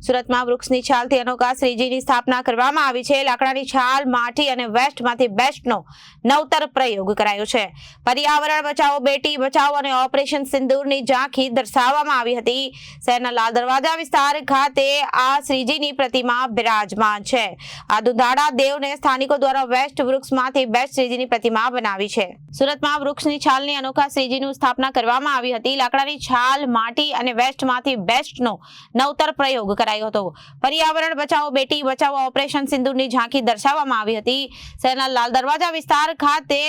સુરતમાં વૃક્ષની છાલથી અનોખા શ્રીજીની સ્થાપના કરવામાં આવી છે। લાકડાની છાલ, માટી અને વેસ્ટમાંથી બેસ્ટનો નવતર પ્રયોગ કરાયો છે। પર્યાવરણ બચાવો, બેટી બચાવો અને ઓપરેશન સિંદૂરની ઝાંખી દર્શાવવામાં આવી હતી। શહેરના લાલ દરવાજા વિસ્તાર ખાતે આ શ્રીજીની પ્રતિમા બિરાજમાન છે। આ દુધાળા દેવને સ્થાનિકો દ્વારા વેસ્ટ વૃક્ષમાંથી બેસ્ટ શ્રીજીની પ્રતિમા બનાવી છે। સુરતમાં વૃક્ષની છાલની અનોખા શ્રીજીની સ્થાપના કરવામાં આવી હતી। લાકડાની છાલ, માટી અને વેસ્ટમાંથી બેસ્ટનો નવતર પ્રયોગ કરાયો હતો। પર્યાવરણ બચાવો, બેટી બચાવો ઓપરેશન સિંદૂરની ઝાંખી દર્શાવવામાં આવી હતી। શહેરના લાલ દરવાજા વિસ્તાર ખાતે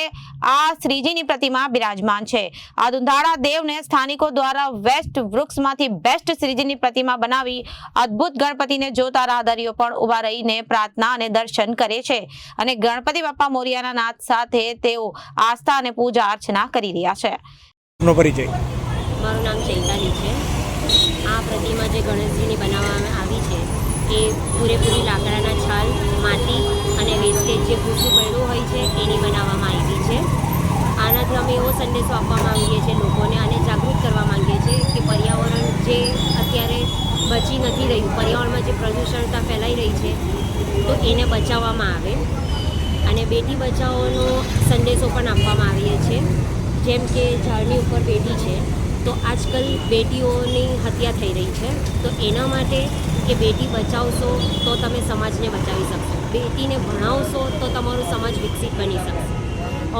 આ શ્રીજીની પ્રતિમા બિરાજમાન છે। આ દુધાળા દેવને સ્થાનિકો દ્વારા વેસ્ટ વૃક્ષમાંથી બેસ્ટ શ્રીજીની પ્રતિમા બનાવી અદ્ભુત ગણપતિને જોતા રાહદારીઓ પણ ઉભા રહીને પ્રાર્થના અને દર્શન કરે છે અને ગણપતિ બાપ્પા મોરિયાના નાદ સાથે તેઓ આસ્થા અને પૂજા અર્ચના કરી રહ્યા છે। મારું નામ ચૈતાલી છે। આ પ્રતિમા જે ગણેશજીની બનાવવામાં આવી છે એ પૂરેપૂરી લાકડાના છાલ, માટી અને વેસ્ટેજ જે ભૂસું પડ્યું હોય છે એની બનાવવામાં આવી છે। આનાથી અમે એવો સંદેશો આપવા માંગીએ છીએ લોકોને અને જાગૃત કરવા માંગીએ છીએ કે પર્યાવરણ જે અત્યારે બચી નથી રહ્યું, પર્યાવરણમાં જે પ્રદૂષણતા ફેલાઈ રહી છે તો એને બચાવવામાં આવે અને બેટી બચાવોનો સંદેશો પણ આપવામાં આવીએ છીએ। જેમ કે ઝાડની ઉપર બેટી છે તો આજકાલ બેટીઓની હત્યા થઈ રહી છે, તો એના માટે કે બેટી બચાવશો તો તમે સમાજને બચાવી શકશો, બેટીને ભણાવશો તો તમારો સમાજ વિકસિત બની શકશે।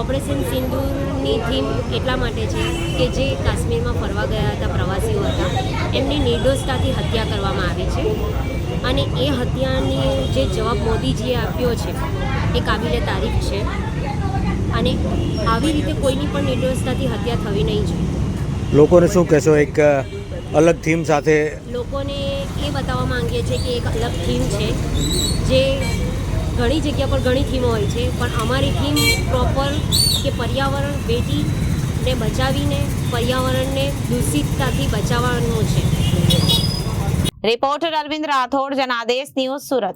ઓપરેશન સિંદૂરની થીમ એટલા માટે છે કે જે કાશ્મીરમાં ફરવા ગયા હતા પ્રવાસીઓ હતા એમની નિર્દોષતાથી હત્યા કરવામાં આવી છે અને એ હત્યાની જે જવાબ મોદીજીએ આપ્યો છે એ કાબિલે તારીફ છે અને આવી રીતે કોઈની પણ નિર્દોષતાથી હત્યા થવી નહીં જોઈએ। લોકોને શું કહેશો એક અલગ થીમ સાથે? લોકોને એ બતાવવા માંગીએ છીએ કે એક અલગ થીમ છે જે ઘણી જગ્યા પર ઘણી થીમો હોય છે પણ અમારી થીમ પ્રોપર કે પર્યાવરણ, બેટીને બચાવીને પર્યાવરણને દૂષિતતાથી બચાવવાનું છે। Reporter Arvind Rathod, Janadesh news, Surat.